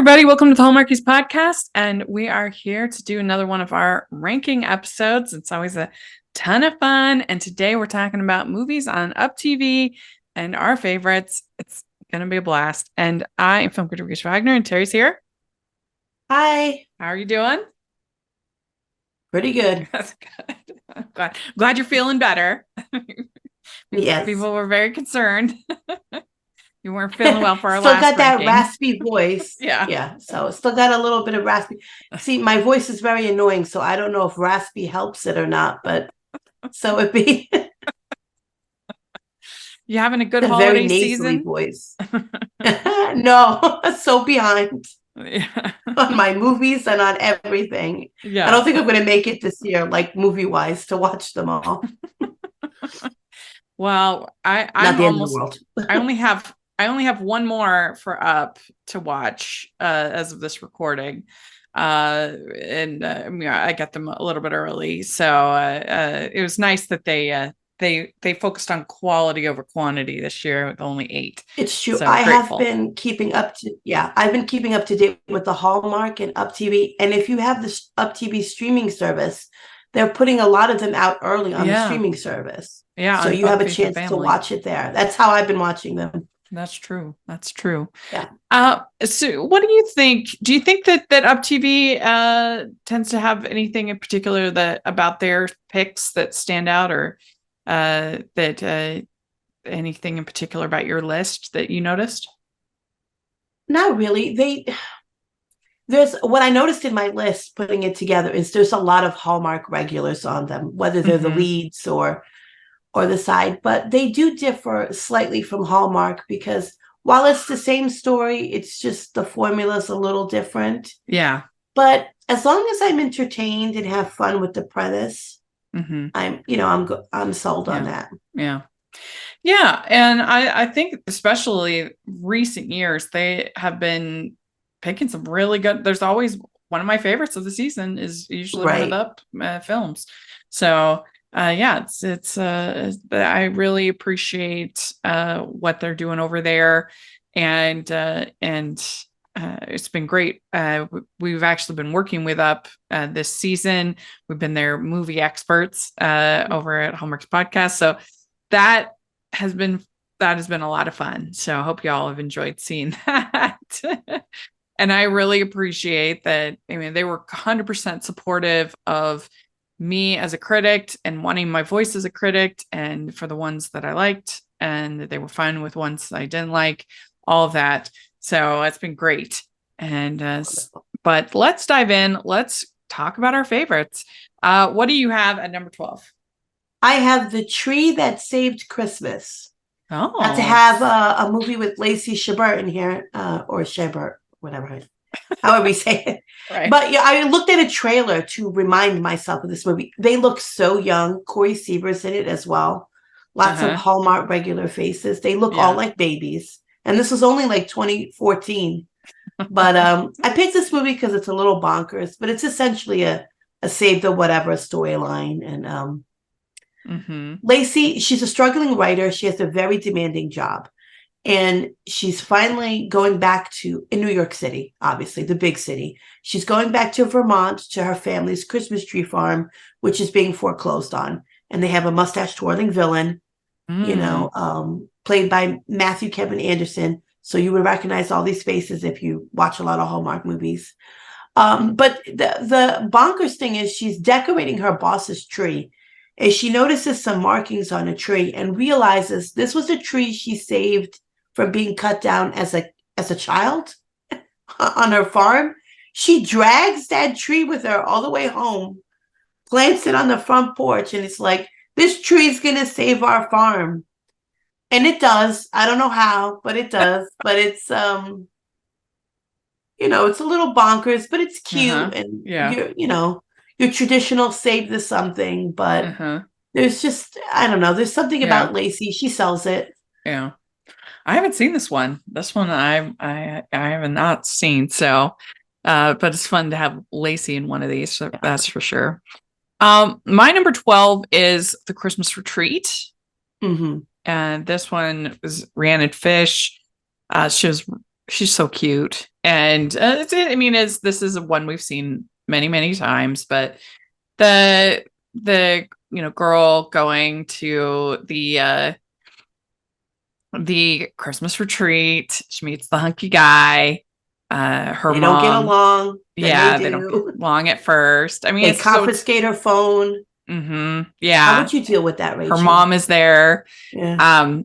everybody. Welcome to the Hallmarkies podcast. And we are here to do another one of our ranking episodes. It's always a ton of fun. And today we're talking about movies on UPTV and our favorites. It's going to be a blast. And I am film critic Reese Wagner, and Terry's here. Hi. How are you doing? Pretty good. That's good. Glad you're feeling better. Yes. People were very concerned. You weren't feeling well for our still last got that ranking. raspy voice. Yeah. So still got a little bit of raspy. See, my voice is very annoying, so I don't know if raspy helps it or not, but so it be. You having a good a holiday very nasally season? Voice. No, so behind on my movies and on everything. Yeah. I don't think I'm going to make it this year, like movie-wise, to watch them all. Well, I'm not the almost. end of the world. I only have one more for Up to watch as of this recording. I got them a little bit early. So it was nice that they focused on quality over quantity this year with only 8. It's true. So I've been keeping up to date with the Hallmark and UPTV. And if you have this UPTV streaming service, they're putting a lot of them out early on the streaming service. Yeah. So you have a chance to watch it there. That's how I've been watching them. That's true. Yeah. So what do you think? Do you think that UPTV tends to have anything in particular that about their picks that stand out, or that anything in particular about your list that you noticed? Not really. There's what I noticed in my list putting it together is there's a lot of Hallmark regulars on them, whether they're the leads or the side, but they do differ slightly from Hallmark because while it's the same story, it's just the formula's a little different. Yeah. But as long as I'm entertained and have fun with the premise, I'm sold on that. Yeah. Yeah. And I think especially recent years, they have been picking some really good. There's always one of my favorites of the season is usually one of the films. So it's I really appreciate what they're doing over there, and it's been great. We've actually been working with Up this season. We've been their movie experts over at Hallmark's podcast, so that has been a lot of fun. So I hope y'all have enjoyed seeing that. And I really appreciate that. I mean, they were 100% supportive of me as a critic and wanting my voice as a critic, and for the ones that I liked, and they were fine with ones I didn't like, all of that. So it's been great. And but let's dive in. Let's talk about our favorites. What do you have at number 12? I have The Tree That Saved Christmas. Oh, not to have a movie with Lacey Chabert in here, or Chabert, whatever. However you say it. Right. But yeah, I looked at a trailer to remind myself of this movie. They look so young. Corey Seaver's in it as well. Lots of Hallmark regular faces. They look all like babies. And this was only like 2014. But I picked this movie because it's a little bonkers, but it's essentially a save the whatever storyline. And Lacey, she's a struggling writer. She has a very demanding job. And she's finally going back in New York City, obviously, the big city. She's going back to Vermont to her family's Christmas tree farm, which is being foreclosed on. And they have a mustache-twirling villain, played by Matthew Kevin Anderson. So you would recognize all these faces if you watch a lot of Hallmark movies. But the bonkers thing is she's decorating her boss's tree. And she notices some markings on a tree and realizes this was a tree she saved from being cut down as a child on her farm. She drags that tree with her all the way home, plants it on the front porch, and it's like, this tree is going to save our farm. And it does. I don't know how, but it does. But it's, it's a little bonkers, but it's cute. And, your traditional save the something, but there's just, I don't know. There's something about Lacey. She sells it. Yeah. I haven't seen this one. This one I have not seen. So, but it's fun to have Lacey in one of these. So that's for sure. My number 12 is The Christmas Retreat. And this one is Rhiannon Fish. She's so cute. And this is one we've seen many, many times, but the girl going to the Christmas retreat, she meets the hunky guy. Her they mom don't get along. Yeah, they don't get along at first. I mean, they confiscate her phone. Yeah. How would you deal with that, Rachel? Her mom is there. Yeah.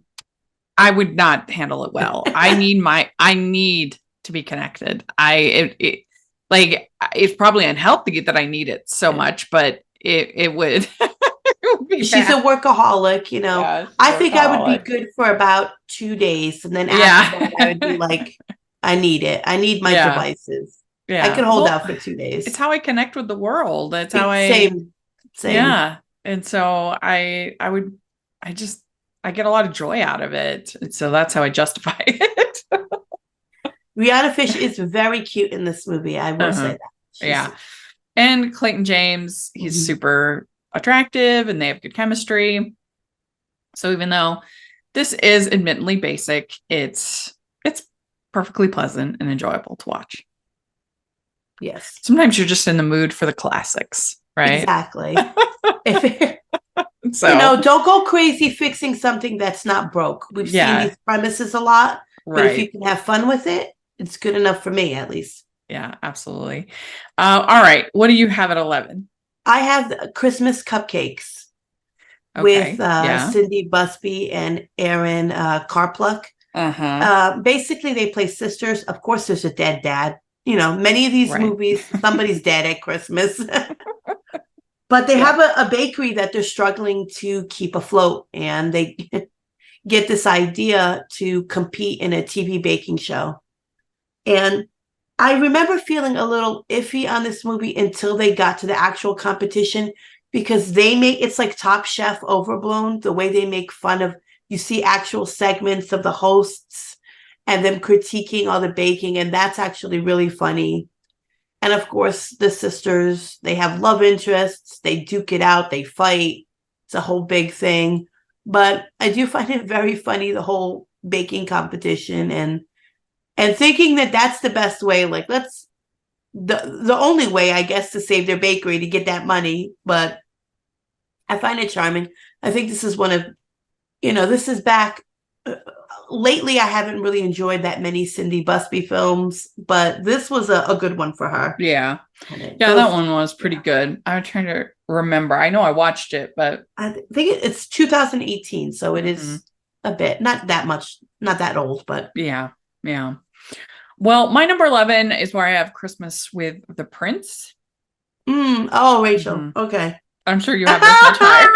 I would not handle it well. I need to be connected. It's probably unhealthy that I need it so much, but it would. She's a workaholic, Yeah, I think I would be good for about 2 days, and then after that, I would be like, I need it. I need my devices. Yeah, I could hold out for 2 days. It's how I connect with the world. It's how same. Yeah, and so I get a lot of joy out of it, and so that's how I justify it. Rihanna Fish is very cute in this movie. I will say that. And Clayton James, he's super attractive, and they have good chemistry. So even though this is admittedly basic, it's perfectly pleasant and enjoyable to watch. Yes. Sometimes you're just in the mood for the classics, right? Exactly. So don't go crazy fixing something that's not broke. We've seen these premises a lot, but if you can have fun with it, it's good enough for me, at least. Yeah, absolutely. All right. What do you have at 11? I have the Christmas Cupcakes with Cindy Busby and Aaron Carpluck. Basically, they play sisters. Of course, there's a dead dad. Many of these movies, somebody's dead at Christmas. But they have a bakery that they're struggling to keep afloat, and they get this idea to compete in a TV baking show. And I remember feeling a little iffy on this movie until they got to the actual competition, because it's like Top Chef overblown, the way they make fun of, you see actual segments of the hosts and them critiquing all the baking, and that's actually really funny. And of course, the sisters, they have love interests, they duke it out, they fight. It's a whole big thing. But I do find it very funny, the whole baking competition, and thinking that that's the best way, like the only way, I guess, to save their bakery, to get that money. But I find it charming. I think this is one of, this is back. Lately, I haven't really enjoyed that many Cindy Busby films, but this was a good one for her. Yeah. That one was pretty good. I'm trying to remember. I know I watched it, but I think it's 2018, so it is a bit, not that much, not that old, but yeah. Well, my number 11 is where I have Christmas with the Prince. Oh, Rachel. Okay. I'm sure you have this much higher.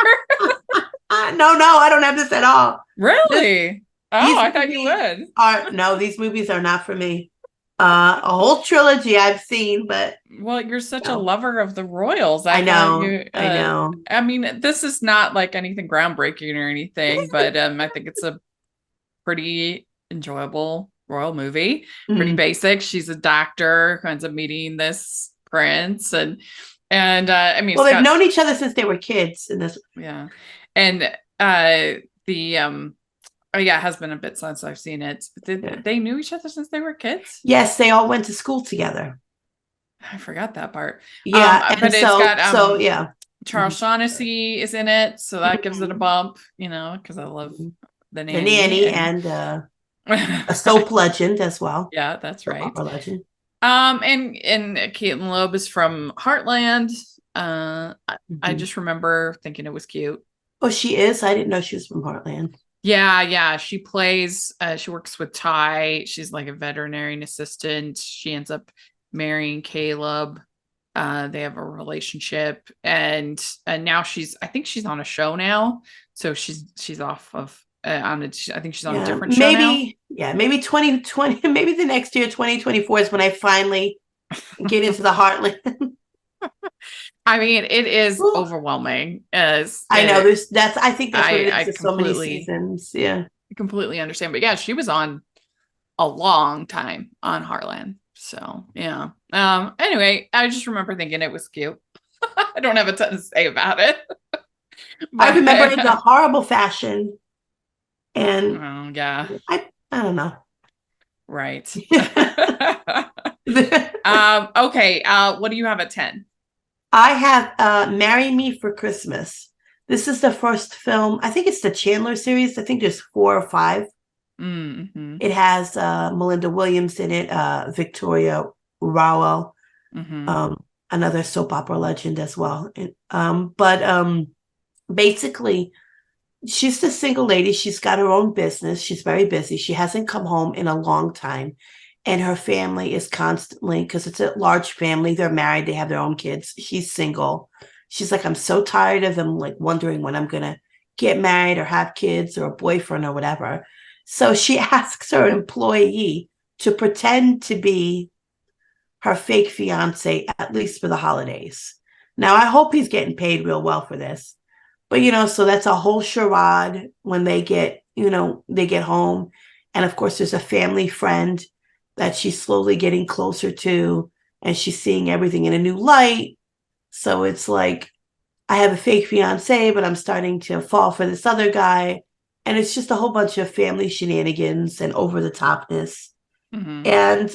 No, I don't have this at all. Really? I thought you would. No, these movies are not for me. A whole trilogy I've seen, but you're such a lover of the royals. I know. I mean, this is not like anything groundbreaking or anything, but I think it's a pretty enjoyable royal movie. Pretty basic. She's a doctor who ends up meeting this prince, and I mean, they've known each other since they were kids in this. Yeah, and it has been a bit since I've seen it. They knew each other since they were kids? Yes, they all went to school together. I forgot that part. Yeah, but it's got Charles Shaughnessy is in it, so that gives it a bump, because I love the nanny. The nanny and a soap legend as well. Yeah, that's right. Opera legend. And Caitlin Loeb is from Heartland. I just remember thinking it was cute. Oh, she is? I didn't know she was from Heartland. Yeah. She plays, she works with Ty. She's like a veterinarian assistant. She ends up marrying Caleb. They have a relationship, and now I think she's on a show now. So she's off of, I think she's on a different show now. Yeah, maybe 2020, maybe the next year, 2024 is when I finally get into the Heartland. I mean, it is overwhelming. I know I think that's what it is. So many seasons. Yeah, I completely understand. But yeah, she was on a long time on Heartland. So yeah. Anyway, I just remember thinking it was cute. I don't have a ton to say about it. I remember it's a horrible fashion, and yeah, I don't know. Right. Okay. What do you have at 10? I have Marry Me for Christmas. This is the first film. I think it's the Chandler series. I think there's 4 or 5. Mm-hmm. It has Melinda Williams in it, Victoria Rowell, Mm-hmm. um, another soap opera legend as well. But basically, she's the single lady. She's got her own business. She's very busy. She hasn't come home in a long time. And her family is constantly, because it's a large family, they're married, they have their own kids. She's single. She's like, I'm so tired of them, like wondering when I'm going to get married or have kids or a boyfriend or whatever. So she asks her employee to pretend to be her fake fiance, at least for the holidays. Now, I hope he's getting paid real well for this. But, so that's a whole charade when they get home. And of course, there's a family friend that she's slowly getting closer to, and she's seeing everything in a new light. So it's like, I have a fake fiance, but I'm starting to fall for this other guy. And it's just a whole bunch of family shenanigans and over the topness. Mm-hmm. And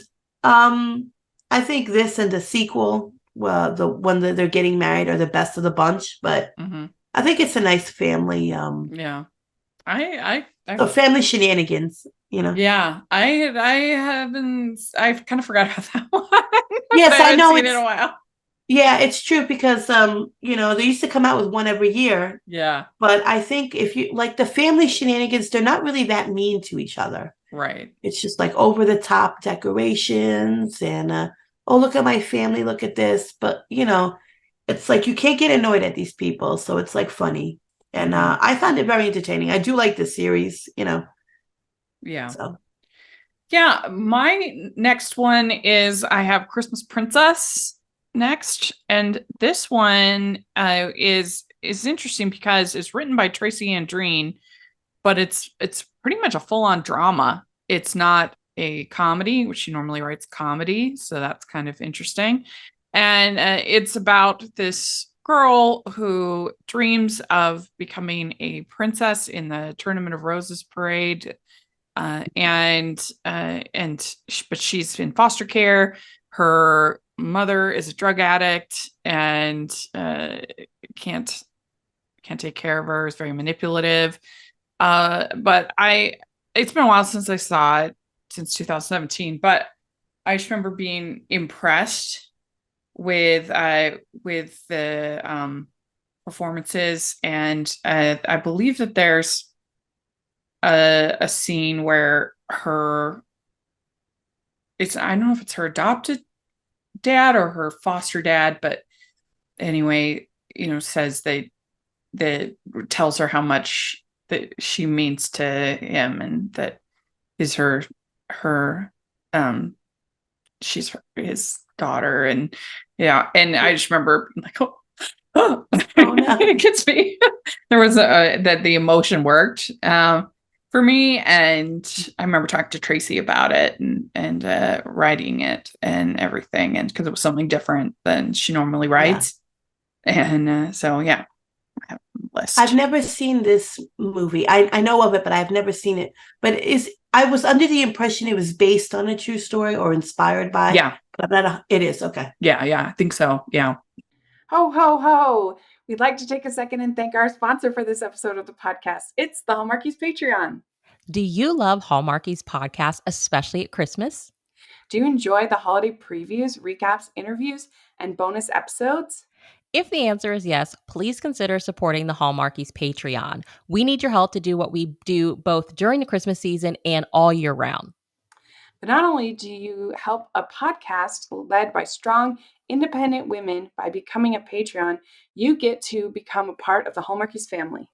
I think this and the sequel, well, the one that they're getting married, are the best of the bunch. But Mm-hmm. I think it's a nice family. Yeah. I So family shenanigans. Yeah, I haven't. I've kind of forgot about that one. I Yes, I haven't know seen it in it's a while. yeah, it's true because they used to come out with one every year. Yeah, But I think if you like the family shenanigans, they're not really that mean to each other. right. It's just like over the top decorations and oh, look at my family, look at this. But it's like you can't get annoyed at these people, so it's like funny. And Hmm. I found it very entertaining. I do like the series. Yeah, So yeah. My next one is I have Christmas Princess next, and this one is interesting because it's written by Tracy Andreen, but it's pretty much a full on drama. It's not a comedy, which she normally writes comedy, so that's kind of interesting. And it's about this girl who dreams of becoming a princess in the Tournament of Roses parade, but she's in foster care. Her mother is a drug addict and can't can't take care of her. Is very manipulative. But it's been a while since I saw it, since 2017. But I just remember being impressed with the performances, and I believe that there's a scene where I don't know if it's her adopted dad or her foster dad, but anyway, says that tells her how much that she means to him, and that is her um his daughter. And yeah, and I just remember like, oh, oh no. it gets me. There was that the emotion worked for me, and I remember talking to Tracy about it and writing it and everything, and because it was something different than she normally Yeah. writes. And so yeah, I have a I've list. never seen this movie. I know of it, but I've never seen it. But I was under the impression it was based on a true story or inspired by, Yeah, but I'm not. It is okay. yeah, I think so. Yeah. Ho, ho, ho. We'd like to take a second and thank our sponsor for this episode of the podcast. It's the Hallmarkies Patreon. Do you love Hallmarkies podcast, especially at Christmas? Do you enjoy the holiday previews, recaps, interviews, and bonus episodes? If the answer is yes, please consider supporting the Hallmarkies Patreon. We need your help to do what we do both during the Christmas season and all year round. But not only do you help a podcast led by strong, independent women by becoming a Patreon, you get to become a part of the Hallmarkies family.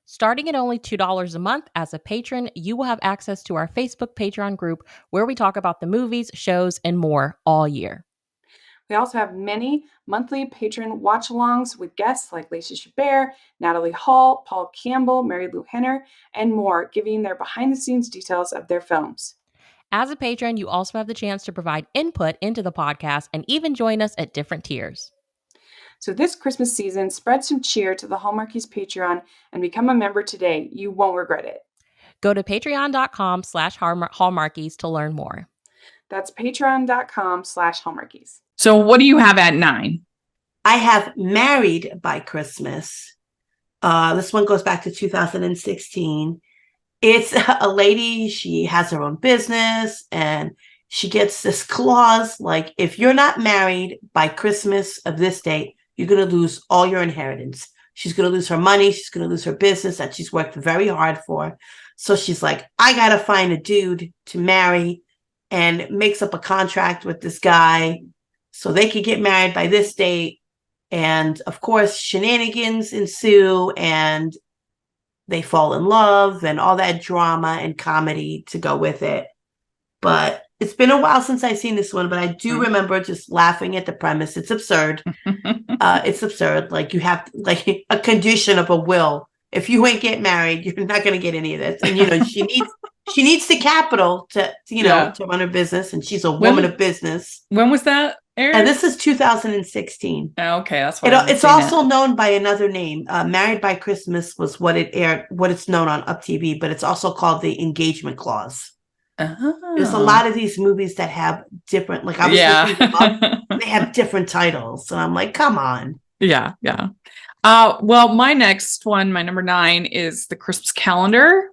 Starting at only $2 a month as a patron, you will have access to our Facebook Patreon group where we talk about the movies, shows, and more all year. We also have many monthly patron watch-alongs with guests like Lacey Chabert, Natalie Hall, Paul Campbell, Mary Lou Henner, and more, giving their behind-the-scenes details of their films. As a patron, you also have the chance to provide input into the podcast and even join us at different tiers. So this Christmas season, spread some cheer to the Hallmarkies Patreon and become a member today. You won't regret it. Go to patreon.com/Hallmarkies to learn more. That's patreon.com/Hallmarkies. So what do you have at 9? I have Married by Christmas. This one goes back to 2016. It's a lady, she has her own business, and she gets this clause like, if you're not married by Christmas of this date, you're going to lose all your inheritance. She's going to lose her money. She's going to lose her business that she's worked very hard for. So she's like, I got to find a dude to marry, and makes up a contract with this guy so they could get married by this date. And of course, shenanigans ensue, and they fall in love, and all that drama and comedy to go with it. But it's been a while since I've seen this one, but I do remember just laughing at the premise. It's absurd. It's absurd. Like, you have like a condition of a will. If you ain't get married, you're not going to get any of this. And, she needs the capital to run her business. And she's a woman of business. When was that aired? And this is 2016. Okay, that's what it's also known by another name. Married by Christmas was what it aired, what it's known on UpTV, but it's also called the Engagement Clause. There's a lot of these movies that have different, like I was looking them up, they have different titles. And I'm like, come on. Yeah. Well, my next one, my number 9, is The Christmas Calendar.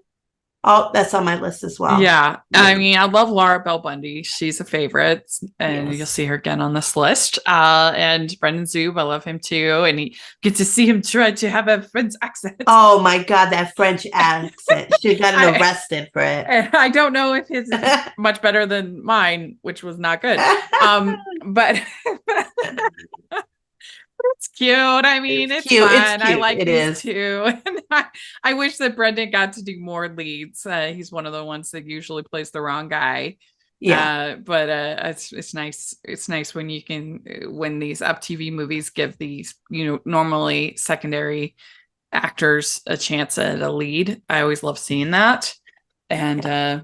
Oh, that's on my list as well. Yeah. I mean, I love Laura Bell Bundy. She's a favorite, and you'll see her again on this list. And Brendan Zub, I love him too. And you get to see him try to have a French accent. Oh my God, that French accent. She got arrested for it. And I don't know if his is much better than mine, which was not good. But it's cute. I mean, it's cute. fun. It's cute. I like these too. And I wish that Brendan got to do more leads. He's one of the ones that usually plays the wrong guy. Yeah. But it's nice. It's nice when you can, when these UpTV movies give these, normally secondary actors a chance at a lead. I always love seeing that. And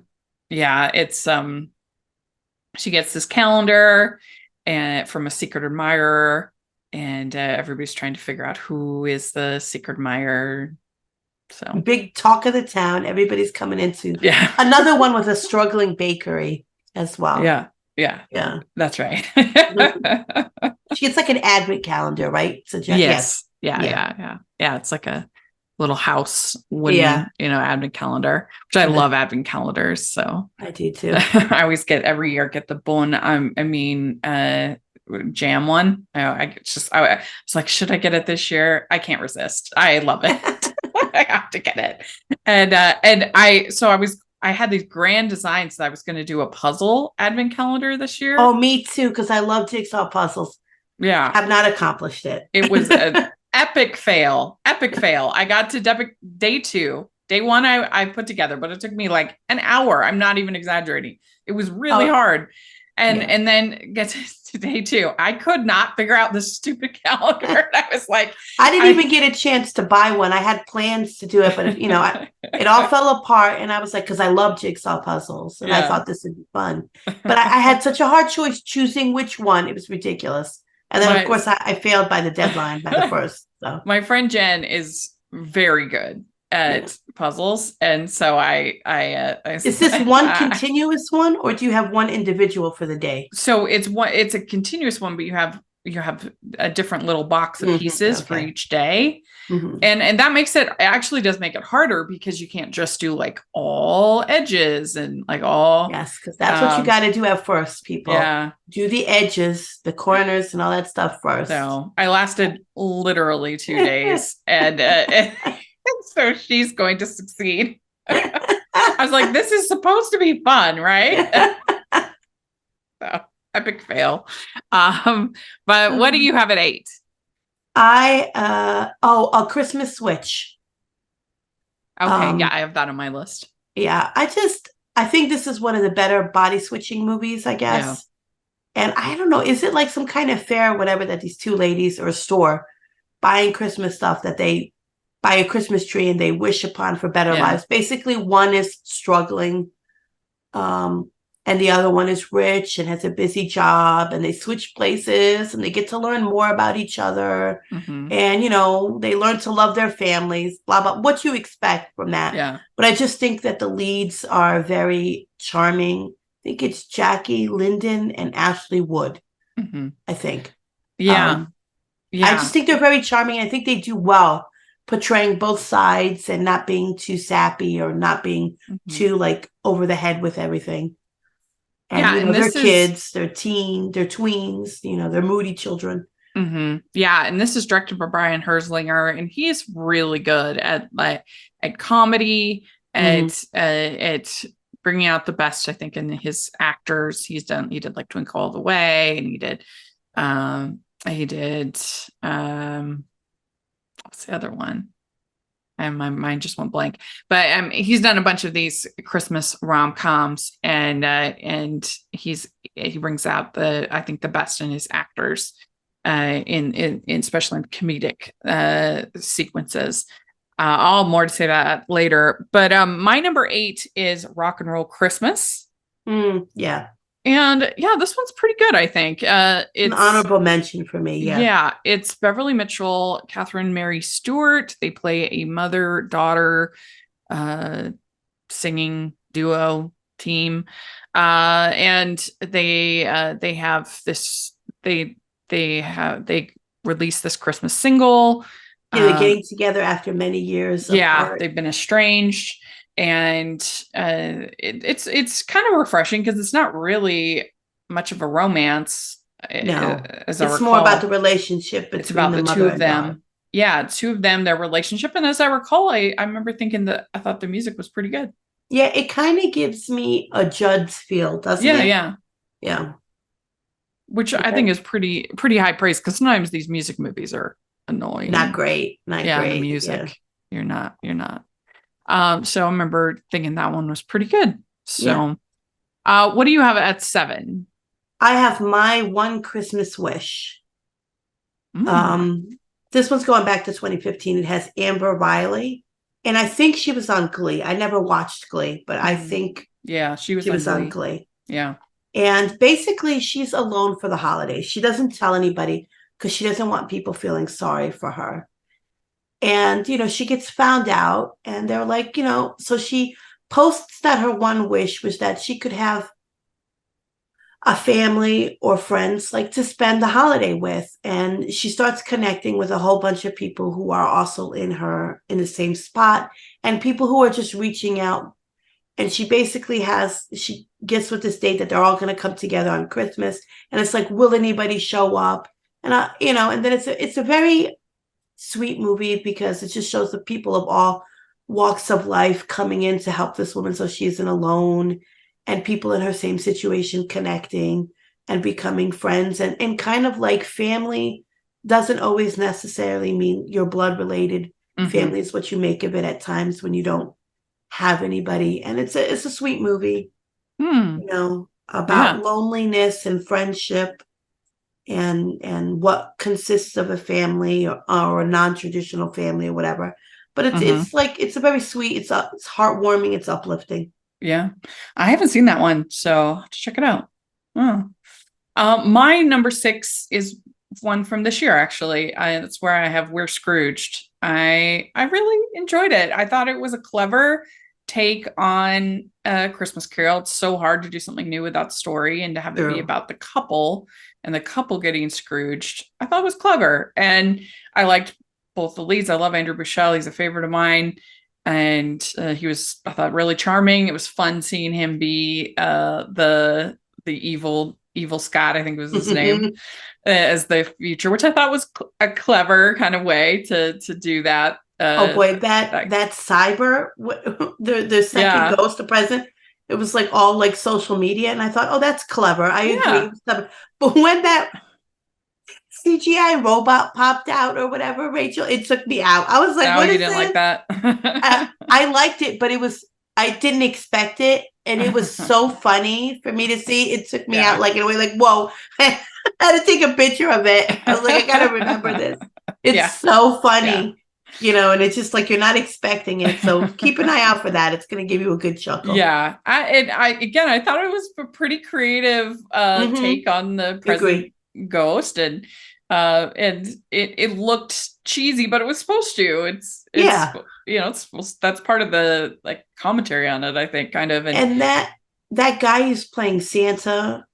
it's she gets this calendar and from a secret admirer. And everybody's trying to figure out who is the secret admirer. So big talk of the town. Everybody's coming into another one with a struggling bakery as well. Yeah. That's right. It's like an advent calendar, right? So yes. Yeah. It's like a little house wooden, advent calendar, which I love advent calendars. So I do too. I always every year get the bone. Jam one. I was like, should I get it this year? I can't resist. I love it. I have to get it. And I had these grand designs that I was going to do a puzzle advent calendar this year. Oh, me too, because I love jigsaw puzzles. Yeah, I've not accomplished it. It was an epic fail. I got to day 2. Day 1 I put together, but it took me like an hour. I'm not even exaggerating. It was really hard. And then get to day 2, I could not figure out this stupid calendar. I was like, I didn't even get a chance to buy one. I had plans to do it, but it all fell apart. And I was like, because I love jigsaw puzzles, and I thought this would be fun. But I had such a hard choice choosing which one. It was ridiculous. And then of course I failed by the deadline by the first. So my friend Jen is very good at puzzles, and so I is this one continuous one, or do you have one individual for the day? So it's a continuous one, but you have a different little box of pieces for each day. And that makes it actually does make it harder, because you can't just do like all edges and like all because that's what you got to do at first, people. Do the edges, the corners, and all that stuff first. So I lasted literally 2 days, and so she's going to succeed. I was like, this is supposed to be fun, right? So epic fail. But what do you have at 8? A Christmas Switch. Okay, I have that on my list. Yeah, I think this is one of the better body switching movies, I guess. Yeah. And I don't know, is it like some kind of fair or whatever that these two ladies or a store buying Christmas stuff that they buy a Christmas tree and they wish upon for better lives? Basically, one is struggling, and the other one is rich and has a busy job, and they switch places and they get to learn more about each other. And, they learn to love their families, blah, blah, what you expect from that. Yeah. But I just think that the leads are very charming think it's Jackie Linden and Ashley Wood. Mm-hmm. I think. Yeah. I just think they're very charming. I think they do well portraying both sides and not being too sappy or not being too like over the head with everything. And you know, they're kids, they're tweens, you know, they're moody children. Mm-hmm. Yeah, and this is directed by Brian Herzlinger, and he's really good at comedy, at bringing out the best, I think, in his actors. He did like Twinkle All the Way, and he did what's the other one? And my mind just went blank. But he's done a bunch of these Christmas rom-coms, and he brings out I think the best in his actors, in especially in comedic sequences. I'll have more to say that later. But my number 8 is Rock and Roll Christmas. Yeah. And yeah, this one's pretty good, I think. It's an honorable mention for me. Yeah, it's Beverly Mitchell, Catherine Mary Stewart. They play a mother-daughter singing duo team, and they have this. They release this Christmas single. Yeah, they're getting together after many years. Yeah, they've been estranged. And it's kind of refreshing because it's not really much of a romance. No, it's more about the relationship between it's about the two of them. Yeah, two of them, their relationship. And as I recall, I remember thinking that I thought the music was pretty good. Yeah, it kind of gives me a Judd's feel, doesn't it? Yeah. Which I think is pretty high praise, because sometimes these music movies are annoying. Not great. The music. You're not. So I remember thinking that one was pretty good. So, what do you have at 7? I have My One Christmas Wish. This one's going back to 2015. It has Amber Riley, and I think she was on Glee. I never watched Glee, but I think she was on Glee. Yeah. And basically, she's alone for the holidays. She doesn't tell anybody because she doesn't want people feeling sorry for her. And, you know, she gets found out, and they're like, you know, so she posts that her one wish was that she could have a family or friends like to spend the holiday with. And she starts connecting with a whole bunch of people who are also in the same spot, and people who are just reaching out. And she basically she gets with this date that they're all going to come together on Christmas. And it's like, will anybody show up? And, and then it's a very sweet movie because it just shows the people of all walks of life coming in to help this woman so she isn't alone, and people in her same situation connecting and becoming friends, and kind of like family doesn't always necessarily mean your blood related. Family is what you make of it at times when you don't have anybody. And it's a sweet movie, you know, about loneliness and friendship, and what consists of a family or a non-traditional family or whatever. But it's a very sweet, it's heartwarming, it's uplifting. Yeah. I haven't seen that one, so I'll have to check it out. My number 6 is one from this year, actually. That's where I have We're Scrooged. I really enjoyed it. I thought it was a clever take on a Christmas Carol. It's so hard to do something new with that story, and to have it be about the couple and the couple getting Scrooged, I thought was clever. And I liked both the leads. I love Andrew Bushell. He's a favorite of mine. And he was, I thought, really charming. It was fun seeing him be the evil Scott, I think was his name, as the future, which I thought was a clever kind of way to do that. Oh boy, that cyber, the second ghost, the president, it was like all like social media, and I thought, oh, that's clever. I agree. But when that CGI robot popped out or whatever, Rachel, it took me out. I was like, what is you didn't this? Like that? I liked it, but I didn't expect it, and it was so funny for me to see. It took me out like in a way, like, whoa. I had to take a picture of it. I was like, I gotta remember this. It's so funny. You know, and it's just like you're not expecting it. So keep an eye out for that. It's going to give you a good chuckle. Yeah. I thought it was a pretty creative take on the present ghost, and it looked cheesy, but it was supposed to. It's you know, that's part of the like commentary on it, I think, kind of. And that that guy who's playing Santa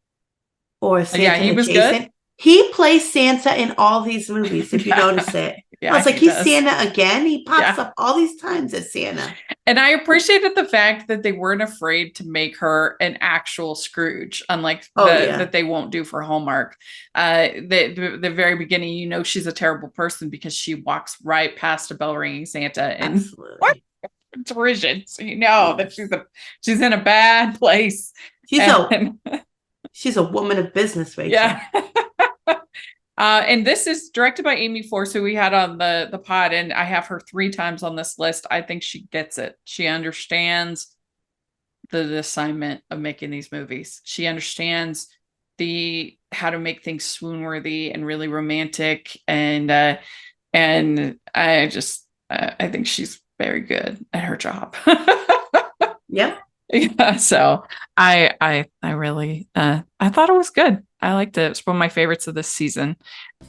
or Yeah, Santa he was good. adjacent, he plays Santa in all these movies, if you notice it. Yeah, I was like, he he's does. Santa again. He pops up all these times as Santa. And I appreciated the fact that they weren't afraid to make her an actual Scrooge, unlike that they won't do for Hallmark. The very beginning, you know, she's a terrible person because she walks right past a bell ringing Santa and derision. So you know that she's in a bad place. She's a woman of business, Rachel. Yeah. And this is directed by Amy Force, who we had on the pod, and I have her 3 times on this list. I think she gets it. She understands the assignment of making these movies. She understands how to make things swoon worthy and really romantic, and I think she's very good at her job. Yep. Yeah, so I really I thought it was good. I liked it. It's one of my favorites of this season.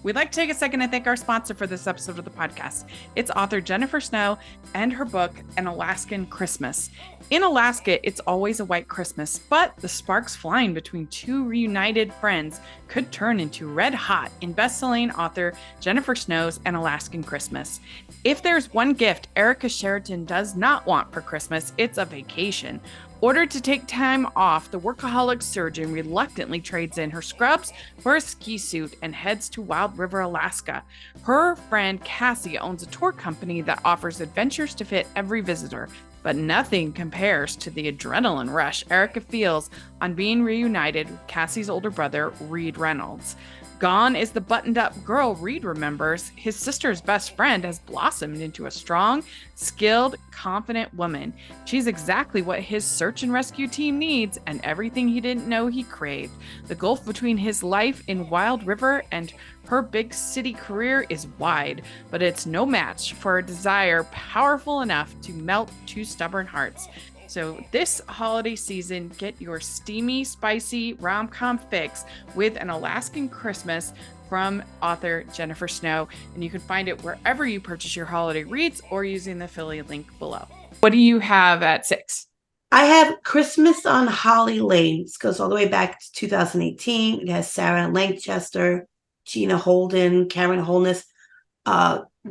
We'd like to take a second and thank our sponsor for this episode of the podcast. It's author Jennifer Snow and her book, An Alaskan Christmas. In Alaska, it's always a white Christmas, but the sparks flying between 2 reunited friends could turn into red hot in best-selling author Jennifer Snow's An Alaskan Christmas. If there's one gift Erica Sheraton does not want for Christmas, it's a vacation. Ordered to take time off, the workaholic surgeon reluctantly trades in her scrubs for a ski suit and heads to Wild River, Alaska. Her friend Cassie owns a tour company that offers adventures to fit every visitor, but nothing compares to the adrenaline rush Erica feels on being reunited with Cassie's older brother, Reed Reynolds. Gone is the buttoned-up girl Reed remembers. His sister's best friend has blossomed into a strong, skilled, confident woman. She's exactly what his search and rescue team needs and everything he didn't know he craved. The gulf between his life in Wild River and her big city career is wide, but it's no match for a desire powerful enough to melt 2 stubborn hearts. So this holiday season, get your steamy, spicy rom-com fix with An Alaskan Christmas from author Jennifer Snow. And you can find it wherever you purchase your holiday reads or using the affiliate link below. What do you have at 6? I have Christmas on Holly Lane. This goes all the way back to 2018. It has Sarah Lanchester, Gina Holden, Karen Holness,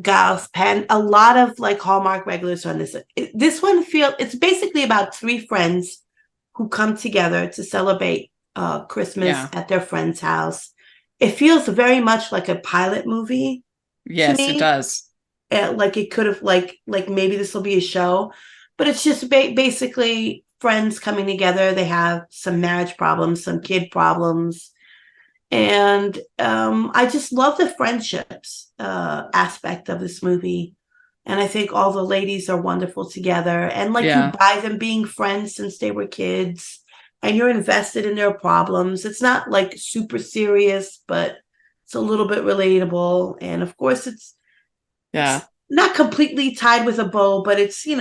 Giles Penn, a lot of like Hallmark regulars on this. This one it's basically about 3 friends who come together to celebrate Christmas at their friend's house. It feels very much like a pilot movie. Yes, it does. Like it could have like maybe this will be a show, but it's just basically friends coming together. They have some marriage problems, some kid problems. And I just love the friendships aspect of this movie. And I think all the ladies are wonderful together. And like you buy them being friends since they were kids and you're invested in their problems. It's not like super serious, but it's a little bit relatable. And of course, it's not completely tied with a bow, but it's, you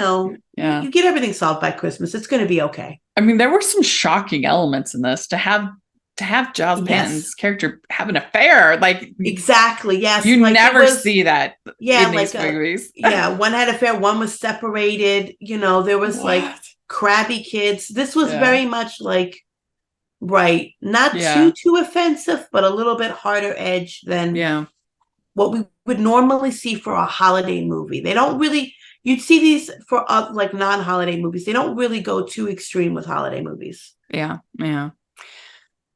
get everything solved by Christmas. It's going to be okay. I mean, there were some shocking elements in this to have Giles Penton's character have an affair, like exactly, yes, you never see that in these movies. One had an affair, one was separated. There was like crabby kids. This was very much like not too offensive, but a little bit harder edge than what we would normally see for a holiday movie. They don't really. You'd see these for like non-holiday movies. They don't really go too extreme with holiday movies. Yeah.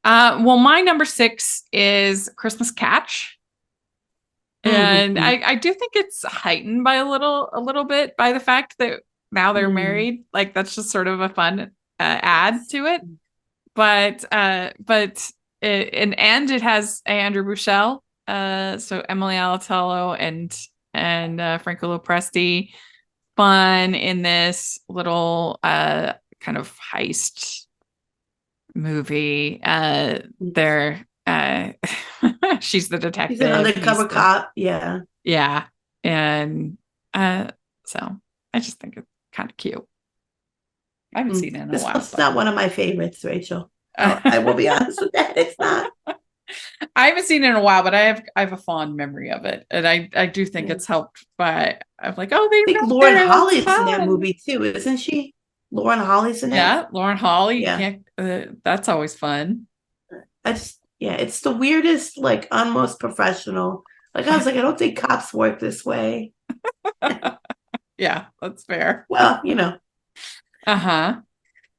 Well, my number 6 is Christmas Catch. And I do think it's heightened by a little bit by the fact that now they're married. Like that's just sort of a fun add to it. But it has Andrew Buchel, so Emily Alatello and Franco Lopresti, fun in this little kind of heist movie. She's the detective. She's an undercover cop. Yeah. And so I just think it's kind of cute. I haven't seen it in a while. It's not one of my favorites, Rachel. I will be honest with that. It's not. I haven't seen it in a while, but I have a fond memory of it, and I do think it's helped by. I'm like, I think Lauren Holly's in that movie too, isn't she? Lauren Holly's in it. Yeah, Lauren Holly. Yeah. That's always fun. It's the weirdest, like, almost professional. Like, I was like, I don't think cops work this way. Yeah, that's fair. Well, Uh-huh.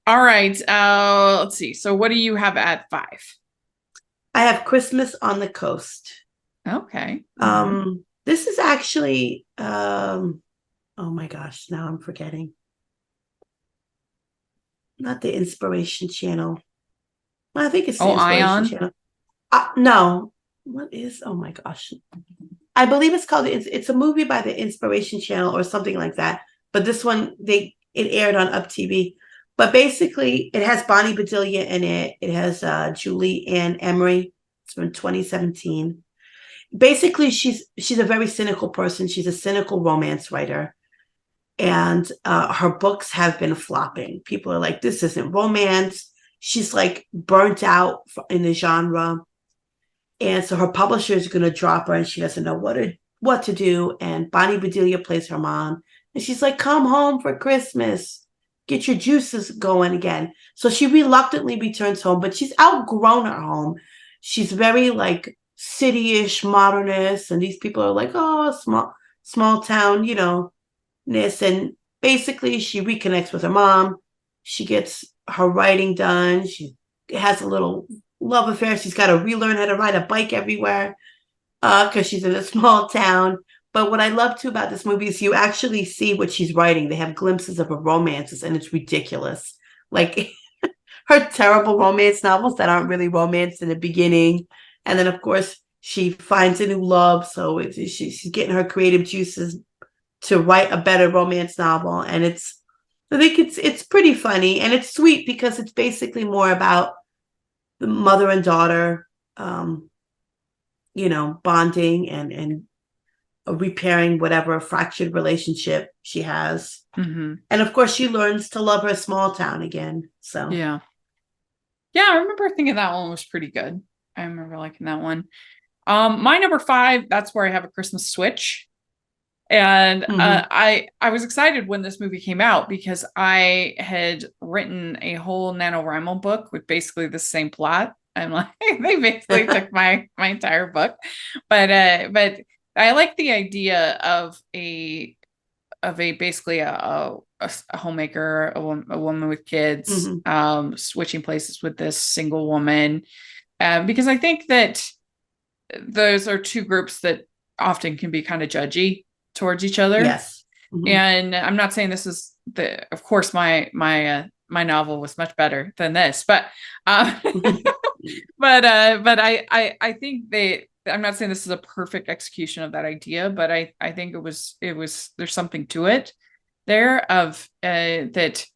All right. Let's see. So what do you have at 5? I have Christmas on the Coast. Okay. This is actually, oh my gosh, now I'm forgetting. Not the Inspiration Channel. I think it's the Inspiration Ion? Channel. No. What is, oh my gosh. I believe it's called, it's a movie by the Inspiration Channel or something like that. But this one, it aired on UPTV. But basically, it has Bonnie Bedelia in it. It has Julie Ann Emery. It's from 2017. Basically, she's a very cynical person. She's a cynical romance writer. And her books have been flopping. People are like, this isn't romance. She's like burnt out in the genre. And so her publisher is going to drop her and she doesn't know what to do. And Bonnie Bedelia plays her mom. And she's like, come home for Christmas. Get your juices going again. So she reluctantly returns home, but she's outgrown her home. She's very like city-ish modernist. And these people are like, oh, small town, ness. And basically she reconnects with her mom. She gets her writing done. She has a little love affair. She's got to relearn how to ride a bike everywhere because she's in a small town. But what I love too about this movie is you actually see what she's writing. They have glimpses of her romances and it's ridiculous. Like her terrible romance novels that aren't really romance in the beginning. And then of course she finds a new love. So she's getting her creative juices to write a better romance novel. And I think it's pretty funny and it's sweet because it's basically more about the mother and daughter, bonding and repairing whatever fractured relationship she has. Mm-hmm. And of course, she learns to love her small town again. So yeah, I remember thinking that one was pretty good. I remember liking that one. My number 5, that's where I have a Christmas Switch. And I was excited when this movie came out because I had written a whole NaNoWriMo book with basically the same plot. I'm like, they basically took my entire book, but I like the idea of basically a homemaker, a woman with kids, switching places with this single woman, because I think that those are two groups that often can be kind of judgy towards each other. Yes. And I'm not saying this is of course my novel was much better than this, but but I think I'm not saying this is a perfect execution of that idea, but I think it was there's something to it there of that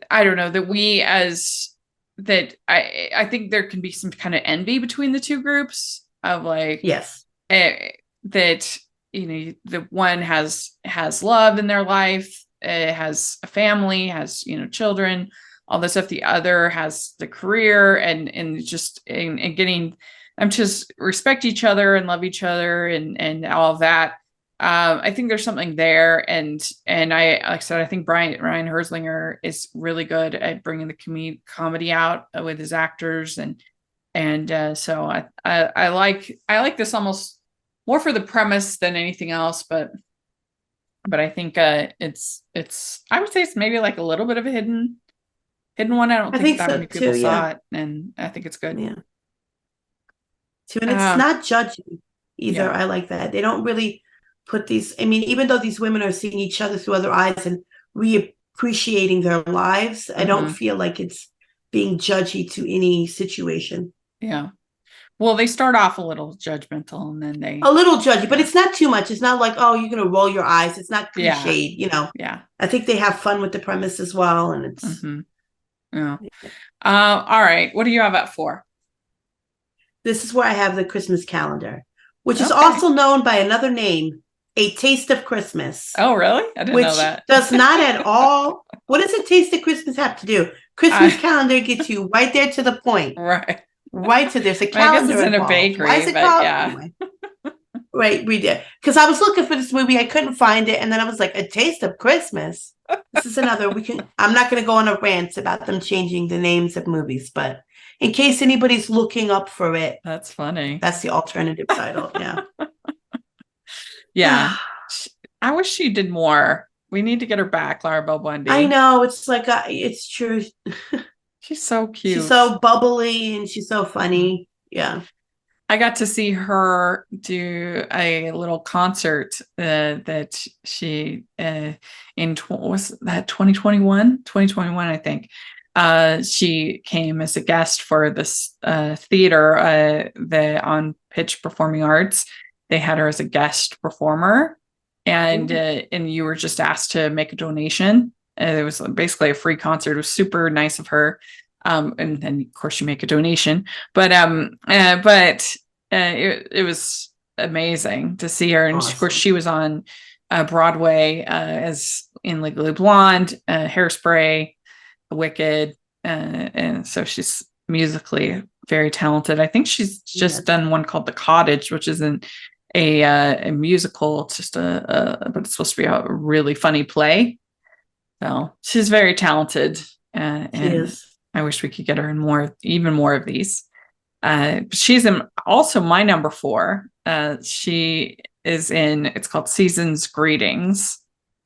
I don't know that we as that I think there can be some kind of envy between the two groups of like yes that the one has love in their life, has a family, has children, all this stuff. The other has the career and just getting them to respect each other and love each other and all of that. I think there's something there, and I like I said, I think Ryan Herzlinger is really good at bringing the comedy out with his actors, and so I like this almost more for the premise than anything else, but I think it's I would say it's maybe like a little bit of a hidden one. I don't think that many people saw it, and I think it's good. Yeah. Too, and it's not judgy either. Yeah. I like that. They don't really put these, I mean, even though these women are seeing each other through other eyes and reappreciating their lives, I don't feel like it's being judgy to any situation. Yeah. Well, they start off a little judgmental and then a little judgy, but it's not too much. It's not like, oh, you're going to roll your eyes. It's not cliched, Yeah. I think they have fun with the premise as well. And it's, yeah. All right. What do you have at 4? This is where I have the Christmas calendar, which is also known by another name, A Taste of Christmas. Oh, really? I didn't know that. Which does not at all. What does A Taste of Christmas have to do? Christmas calendar gets you right there to the point. Right. Right to there's a calendar. I guess it's in a bakery, Why is it but called? Yeah. Anyway. Right, we did. Because I was looking for this movie, I couldn't find it, and then I was like, A Taste of Christmas. This is another. I'm not going to go on a rant about them changing the names of movies, but in case anybody's looking up for it, that's funny. That's the alternative title. Yeah. Yeah. I wish she did more. We need to get her back, Lara Bell Bundy. I know. It's like, it's true. She's so cute. She's so bubbly and she's so funny. Yeah. I got to see her do a little concert that she was that 2021, I think. She came as a guest for this theater, on Pitch Performing Arts. They had her as a guest performer, and you were just asked to make a donation. It was basically a free concert. It was super nice of her. And then of course you make a donation, but it was amazing to see her. And awesome. Of course she was on Broadway as in Legally Blonde, Hairspray, Wicked, and so she's musically very talented. I think she's just done one called The Cottage, which isn't a musical. It's just but it's supposed to be a really funny play. So she's very talented, and she is. I wish we could get her in even more of these. She's also my number 4. She is in. It's called Season's Greetings.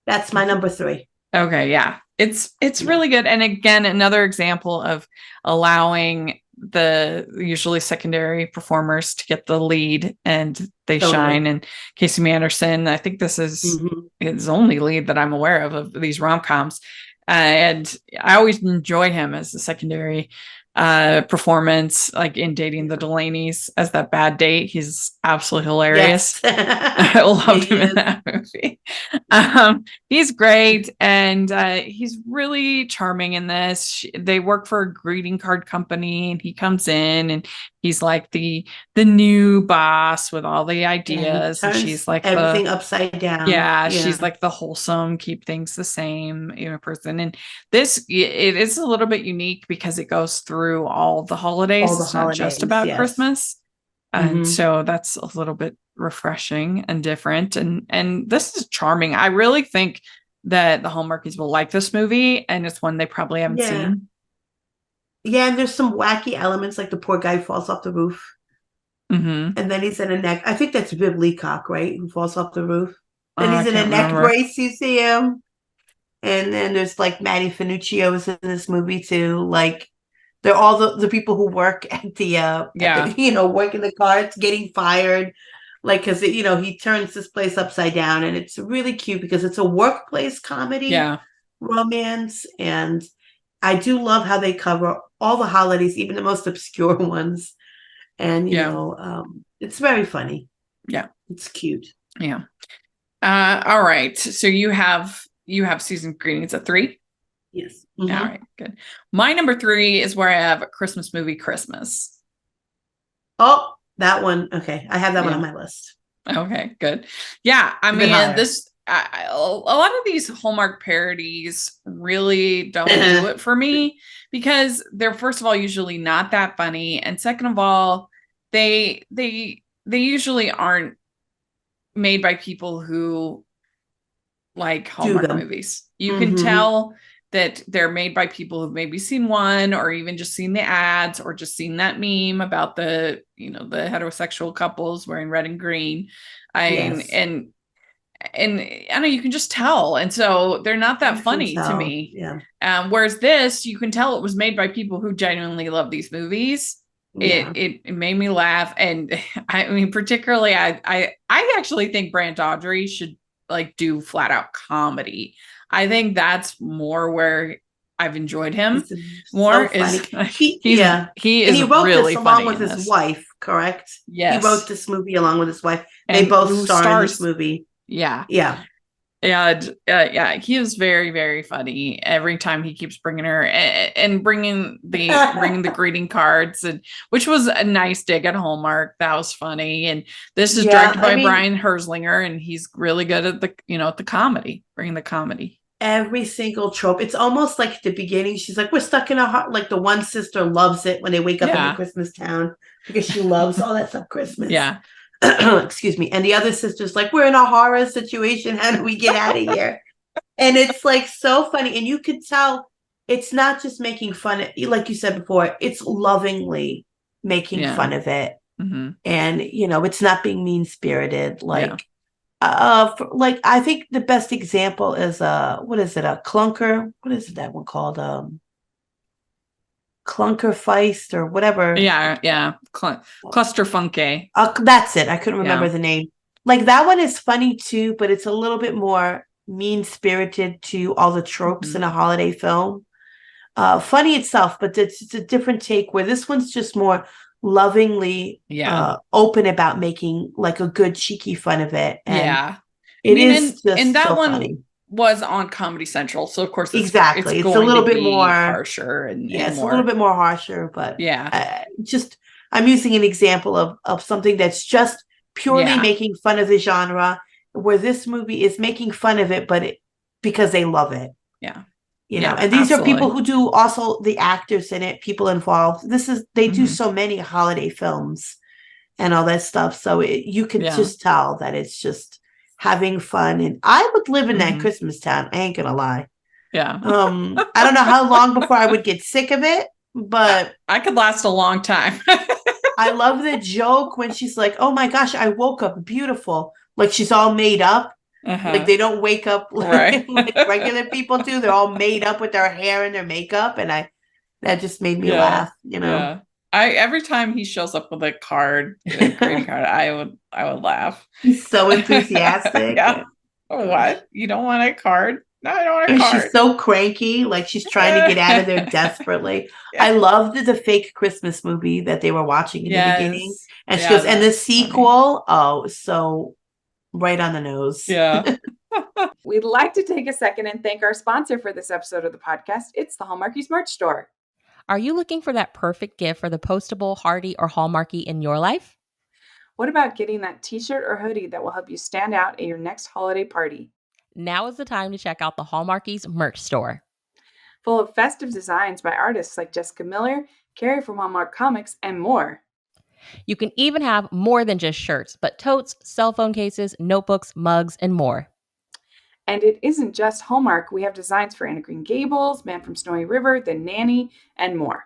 That's my number 3. Okay, yeah, it's really good. And again, another example of allowing the usually secondary performers to get the lead, and they shine. And Casey Manderson, I think this is his only lead that I'm aware of these rom-coms. And I always enjoy him as a secondary performance, like in Dating the Delaney's as that bad date. He's absolutely hilarious. Yes. I loved him in that movie. He's great, and he's really charming in this. They work for a greeting card company, and he comes in and he's like the new boss with all the ideas, and she's like everything upside down. Yeah, she's like the wholesome, keep things the same, person. And it is a little bit unique because it goes through all the holidays. It's not just about Christmas. And so that's a little bit refreshing and different. And this is charming. I really think that the Hallmarkies will like this movie, and it's one they probably haven't seen. Yeah, and there's some wacky elements, like the poor guy falls off the roof. And then he's in a neck. I think that's Viv Leacock, right? Who falls off the roof. Then he's in a neck brace, you see him. And then there's like Maddie Finuccio is in this movie too. Like, they're all the people who work at the working the carts, getting fired. Like, because he turns this place upside down, and it's really cute because it's a workplace comedy romance. And I do love how they cover all the holidays, even the most obscure ones. And, it's very funny. Yeah. It's cute. Yeah. All right. So you have Season's Greetings at 3? Yes. All right, good. My number 3 is where I have Christmas Movie Christmas. Oh, that one. Okay. I have that one on my list. Okay, good. Yeah. I mean, a lot of these Hallmark parodies really don't do it for me, because they're, first of all, usually not that funny. And second of all, they usually aren't made by people who like Hallmark movies. You can tell that they're made by people who've maybe seen one, or even just seen the ads, or just seen that meme about the heterosexual couples wearing red and green. And I know you can just tell. And so they're not that funny to me. Yeah. Whereas this, you can tell it was made by people who genuinely love these movies. Yeah. It made me laugh. And I mean, particularly, I actually think Brant Daughtry should do flat out comedy. I think that's more where I've enjoyed him more. So he is and he wrote really this along with his wife, correct? Yes. He wrote this movie along with his wife. They both star in this movie. Yeah. Yeah. And he is very, very funny. Every time he keeps bringing her and bringing the greeting cards, and which was a nice dig at Hallmark. That was funny. And this is directed by Brian Herzlinger, and he's really good at the comedy, bringing the comedy. Every single trope. It's almost like at the beginning, she's like, we're stuck in a heart. Like, the one sister loves it when they wake up in the Christmas town because she loves all that stuff Christmas. Yeah. excuse me. And the other sister's like, we're in a horror situation. How do we get out of here? And it's like so funny. And you could tell it's not just making fun of, like you said before, it's lovingly making fun of it. Mm-hmm. And, it's not being mean spirited. Like, I think the best example is, what is it? A clunker? What is that one called? Clunker Feist or whatever. Yeah. Cluster Funke. That's it. I couldn't remember the name. Like that one is funny too, but it's a little bit more mean-spirited to all the tropes in a holiday film. Funny itself, but it's a different take where this one's just more lovingly open about making like a good cheeky fun of it. And that one funny. Was on Comedy Central, so of course it's a little bit more harsher and it's a little bit more harsher, but I'm using an example of something that's just purely making fun of the genre, where this movie is making fun of it, but because they love it. And these are people who do also the actors in it, people involved. They do so many holiday films and all that stuff, so you can just tell that it's just having fun. And I would live in that Christmas town. I ain't gonna lie. Yeah. I don't know how long before I would get sick of it, but I could last a long time. I love the joke when she's like, "Oh my gosh, I woke up beautiful." Like she's all made up. Like they don't wake up like regular people do. They're all made up with their hair and their makeup, and that just made me laugh. Yeah. Every time he shows up with a greeting card, I would laugh. He's so enthusiastic. What? You don't want a card? No, I don't want a card. She's so cranky, like she's trying to get out of there desperately. I loved the fake Christmas movie that they were watching in the beginning. And she goes, and the sequel, so right on the nose. Yeah. We'd like to take a second and thank our sponsor for this episode of the podcast. It's the Hallmarkies merch store. Are you looking for that perfect gift for the postable, hearty, or Hallmarky in your life? What about getting that t-shirt or hoodie that will help you stand out at your next holiday party? Now is the time to check out the Hallmarkies merch store. Full of festive designs by artists like Jessica Miller, Carrie from Hallmark Comics, and more. You can even have more than just shirts, but totes, cell phone cases, notebooks, mugs, and more. And it isn't just Hallmark. We have designs for Anna Green Gables, Man from Snowy River, The Nanny, and more.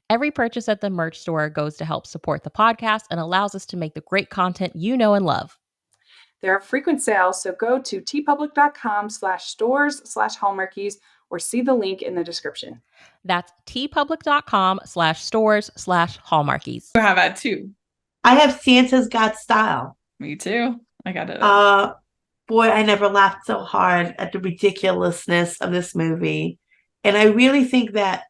Every purchase at the merch store goes to help support the podcast and allows us to make the great content you know and love. There are frequent sales, so go to tpublic.com/stores/Hallmarkies or see the link in the description. That's tpublic.com/stores/Hallmarkies. You have that too. I have Santa's Got Style. Me too. I got it. Boy, I never laughed so hard at the ridiculousness of this movie. And I really think that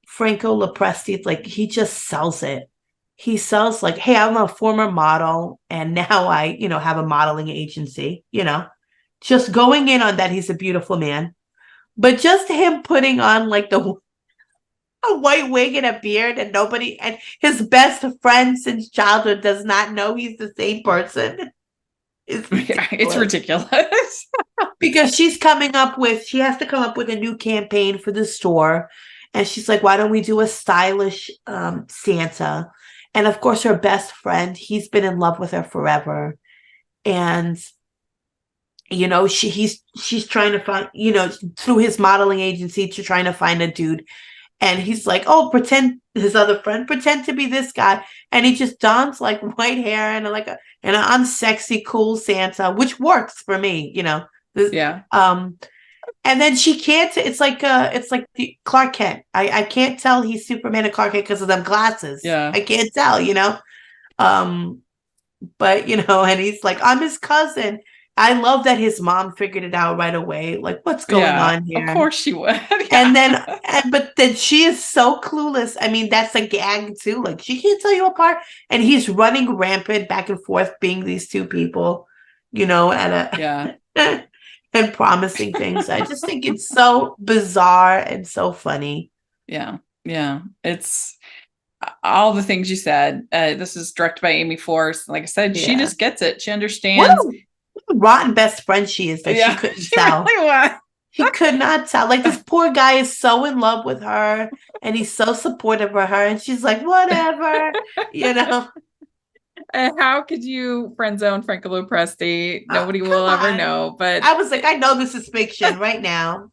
Franco Lopresti, like, he just sells it. He sells like, hey, I'm a former model and now I, have a modeling agency, just going in on that. He's a beautiful man, but just him putting on like a white wig and a beard and his best friend since childhood does not know he's the same person. It's ridiculous. Because she has to come up with a new campaign for the store. And she's like, why don't we do a stylish Santa? And of course, her best friend, he's been in love with her forever. And, she's trying to find, through his modeling agency, to trying to find a dude. And he's like, oh, his other friend, pretend to be this guy. And he just dons like white hair and an unsexy, cool Santa, which works for me, And then she can't, it's like the Clark Kent. I can't tell he's Superman and Clark Kent because of them glasses. Yeah. I can't tell, but, and he's like, I'm his cousin. I love that his mom figured it out right away. Like, what's going on here? Of course she would. But then she is so clueless. I mean, that's a gag too. Like, she can't tell you apart. And he's running rampant back and forth being these two people, and promising things. I just think it's so bizarre and so funny. Yeah. It's all the things you said. This is directed by Amy Force. Like I said, she just gets it. She understands. What a rotten best friend she is that she couldn't tell. Really was. He could not tell. Like, this poor guy is so in love with her and he's so supportive of her. And she's like, whatever, How could you friend zone Franco Lopresti? Nobody Come will ever on. know. But I was like, I know this is fiction right now.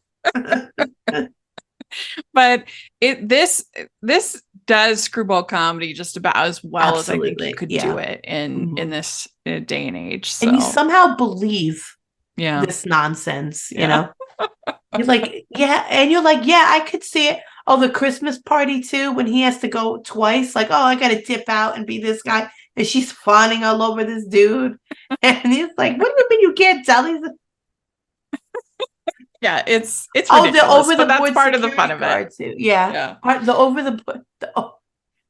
but this does screwball comedy just about as well as I think you could do it in this day and age. So. And you somehow believe Yeah. this nonsense, you know? You're like, yeah, and you're like, yeah, I could see it. Oh, the Christmas party too, when he has to go twice, like, oh, I gotta dip out and be this guy. And she's fawning all over this dude. And he's like, what do you mean you can't tell? He's yeah, it's ridiculous, the over the but that's board part of the fun of guard it. too. Yeah. The over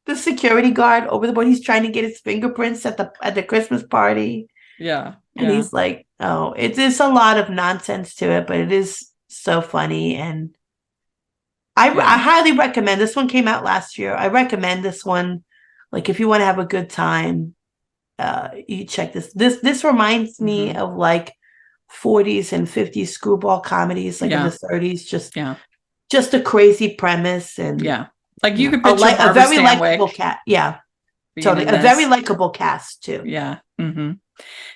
the security guard over the board. He's trying to get his fingerprints at the Christmas party. Yeah. And he's like, oh, it is a lot of nonsense to it, but it is so funny. And I highly recommend this one. Came out last year. I recommend this one. Like if you want to have a good time, you check this. This reminds me of like 40s and 50s screwball comedies, like in the 30s. Just a crazy premise, and like you could picture a very likable cat. Yeah, totally. A very likable cast too. Yeah. Mm-hmm.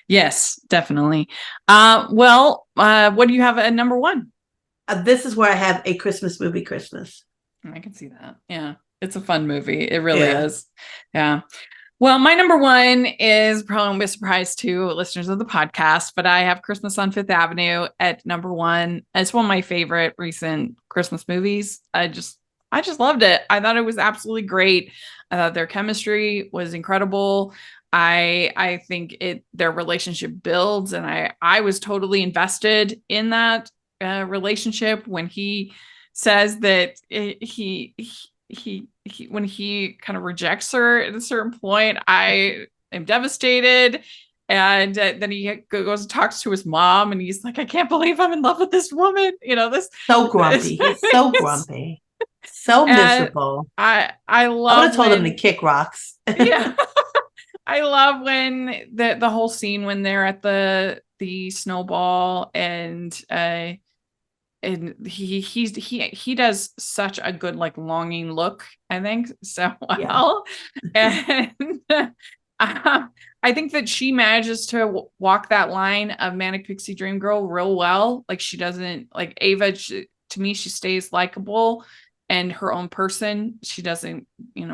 Yes, definitely. Well, what do you have at number one? This is where I have A Christmas Movie Christmas. I can see that. Yeah, it's a fun movie. It really is. Yeah. Well, my number one is probably won't be a surprise to listeners of the podcast, but I have Christmas on Fifth Avenue at number one. It's one of my favorite recent Christmas movies. I just loved it. I thought it was absolutely great. I thought their chemistry was incredible. I think their relationship builds, and I was totally invested in that relationship when he says that he when he kind of rejects her at a certain point. I am devastated. And then he goes and talks to his mom, and he's like, I can't believe I'm in love with this woman. You know, this so grumpy. He's so grumpy. So miserable. I love. I would have told him to kick rocks. Yeah. I love when the whole scene when they're at the snowball, and he does such a good like longing look, I think, so well. And I think that she manages to walk that line of manic pixie dream girl real well. Like she doesn't like Ava. To me, she stays likable and her own person. She doesn't,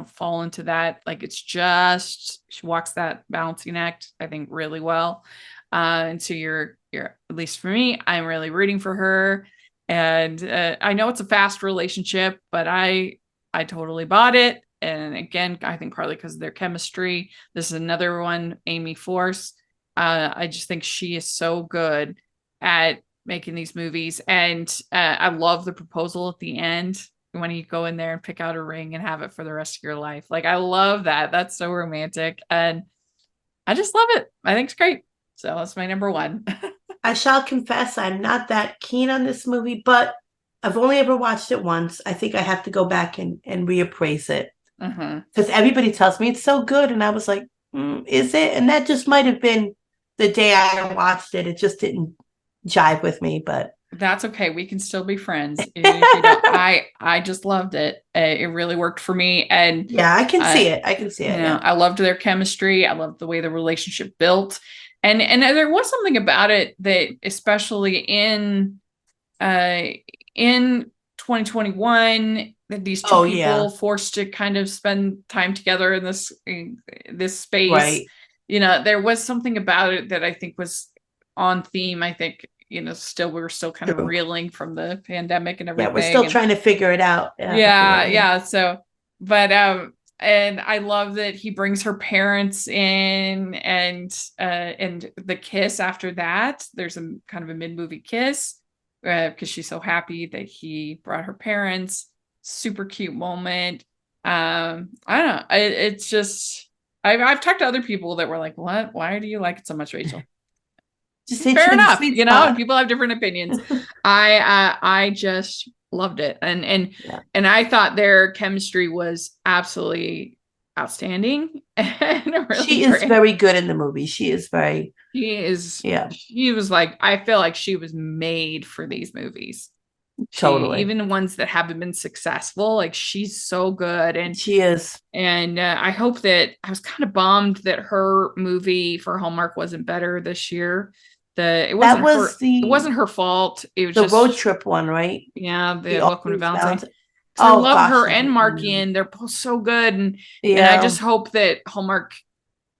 fall into that. Like it's just, she walks that balancing act, I think, really well. And so you're, at least for me, I'm really rooting for her. And I know it's a fast relationship, but I totally bought it. And again, I think partly because of their chemistry. This is another one, Amy Force. I just think she is so good at making these movies. And I love the proposal at the end when you go in there and pick out a ring and have it for the rest of your life. Like, I love that. That's so romantic. And I just love it. I think it's great. So that's my number one. I shall confess I'm not that keen on this movie, but I've only ever watched it once. I think I have to go back and reappraise it. Because everybody tells me it's so good. And I was like, is it? And that just might have been the day I watched it. It just didn't jive with me, but that's okay. We can still be friends. I just loved it. It really worked for me. And yeah, I can see it. I can see it. I loved their chemistry. I loved the way the relationship built. And there was something about it that, especially in 2021, that these two people forced to kind of spend time together in this space. Right. There was something about it that I think was on theme. I think, we're still kind of reeling from the pandemic and everything. Yeah, we're still trying to figure it out. Yeah. So, but, and I love that he brings her parents in, and the kiss after that, there's a kind of a mid-movie kiss, because she's so happy that he brought her parents. Super cute moment. I don't know. It's just, I've talked to other people that were like, what? Why do you like it so much, Rachel? Just fair enough. People have different opinions. I just loved it. And I thought their chemistry was absolutely outstanding. And really she is very good in the movie. She is. Yeah. She was like, I feel like she was made for these movies. Totally. even the ones that haven't been successful. Like, she's so good. And she is. And I hope that I was kind of bummed that her movie for Hallmark wasn't better this year. It wasn't her fault. It was the just road trip one, right? Yeah, the Welcome to Valentine. Oh, I love her and Mark Ian. They're both so good. And I just hope that Hallmark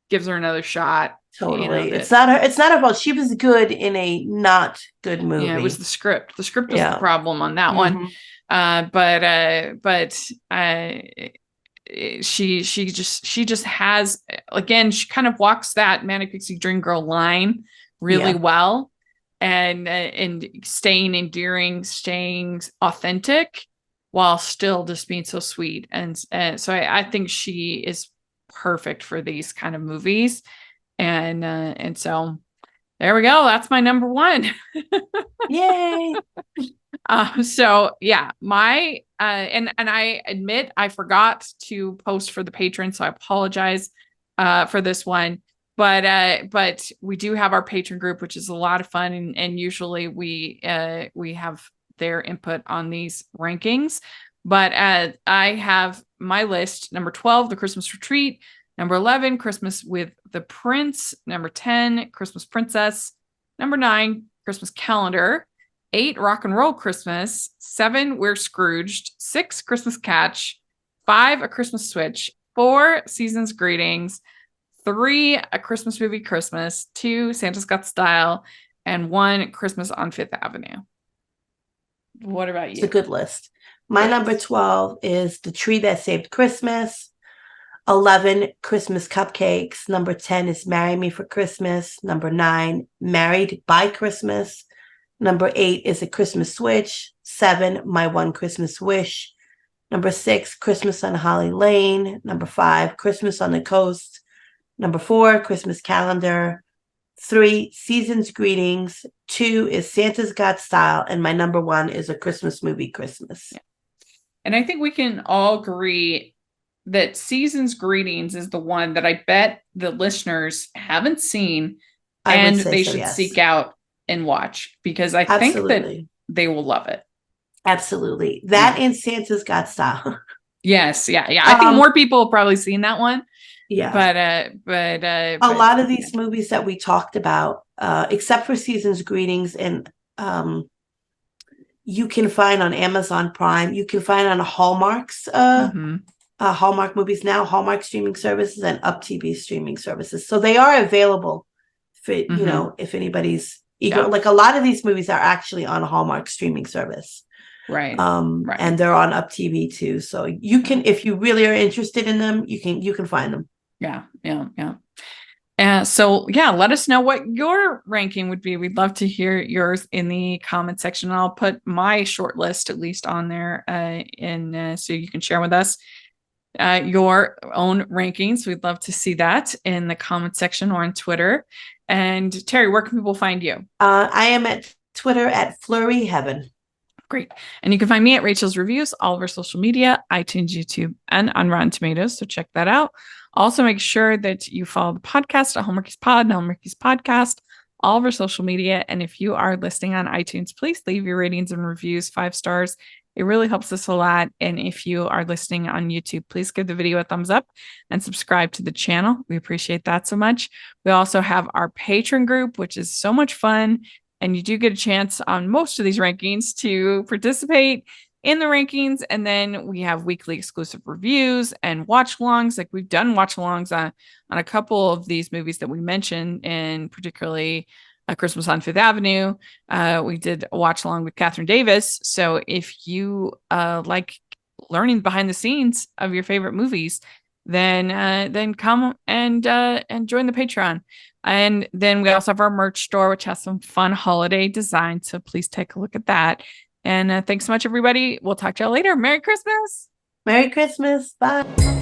gives her another shot. Totally. It's not her fault. She was good in a not good movie. Yeah, it was the script. The script was the problem on that one. But she just has, again, she kind of walks that Manic Pixie Dream Girl line really well, and staying endearing, staying authentic, while still just being so sweet. And so I think she is perfect for these kind of movies. And so there we go. That's my number one. Yay. So yeah, my and I admit I forgot to post for the patron, so I apologize for this one. But we do have our patron group, which is a lot of fun, and usually we have their input on these rankings. But I have my list: number 12, The Christmas Retreat; number 11, Christmas with the Prince; number 10, Christmas Princess; number 9, Christmas Calendar; 8, Rock and Roll Christmas; 7, We're Scrooged; 6, Christmas Catch; 5, A Christmas Switch; 4, Season's Greetings; 3, A Christmas Movie Christmas; 2, Santa's Got Style; and 1, Christmas on Fifth Avenue. What about you? It's a good list. My number 12 is The Tree That Saved Christmas. 11, Christmas Cupcakes. Number 10 is Marry Me for Christmas. Number 9, Married by Christmas. Number 8 is A Christmas Switch. 7, My One Christmas Wish. Number 6, Christmas on Holly Lane. Number 5, Christmas on the Coast. Number 4, Christmas Calendar. 3, Season's Greetings. 2 is Santa's Got Style. And my number 1 is A Christmas Movie Christmas. Yeah. And I think we can all agree that Season's Greetings is the one that I bet the listeners haven't seen, and they should seek out and watch, because I think that they will love it. Absolutely. That and Santa's Got Style. Yes. Yeah. I think more people have probably seen that one. Yeah. But a lot of these movies that we talked about, except for Season's Greetings, and you can find on Amazon Prime, you can find on Hallmark's Hallmark movies now, Hallmark streaming services, and UpTV streaming services. So they are available for, you know, if anybody's eager. Yeah. Like, a lot of these movies are actually on a Hallmark streaming service. Right. And they're on UpTV too. So you can, if you really are interested in them, you can find them. Yeah. So yeah, let us know what your ranking would be. We'd love to hear yours in the comment section. I'll put my short list at least on there, so you can share with us your own rankings. We'd love to see that in the comment section or on Twitter. And Terry, where can people find you? I am at Twitter at Flurry Heaven. Great. And you can find me at Rachel's Reviews, all over social media, iTunes, YouTube, and on Rotten Tomatoes. So check that out. Also, make sure that you follow the podcast at Hallmarkies Pod and Hallmarkies Podcast, all over social media. And if you are listening on iTunes, please leave your ratings and reviews 5 stars. It really helps us a lot. And if you are listening on YouTube, please give the video a thumbs up and subscribe to the channel. We appreciate that so much. We also have our patron group, which is so much fun. And you do get a chance on most of these rankings to participate in the rankings. And then we have weekly exclusive reviews and watch-alongs. Like, we've done watch-alongs on a couple of these movies that we mentioned, and particularly Christmas on Fifth Avenue. We did a watch-along with Catherine Davis. So if you like learning behind the scenes of your favorite movies, then come and join the Patreon. And then we also have our merch store, which has some fun holiday designs. So please take a look at that. And thanks so much, everybody. We'll talk to y'all later. Merry Christmas. Merry Christmas. Bye.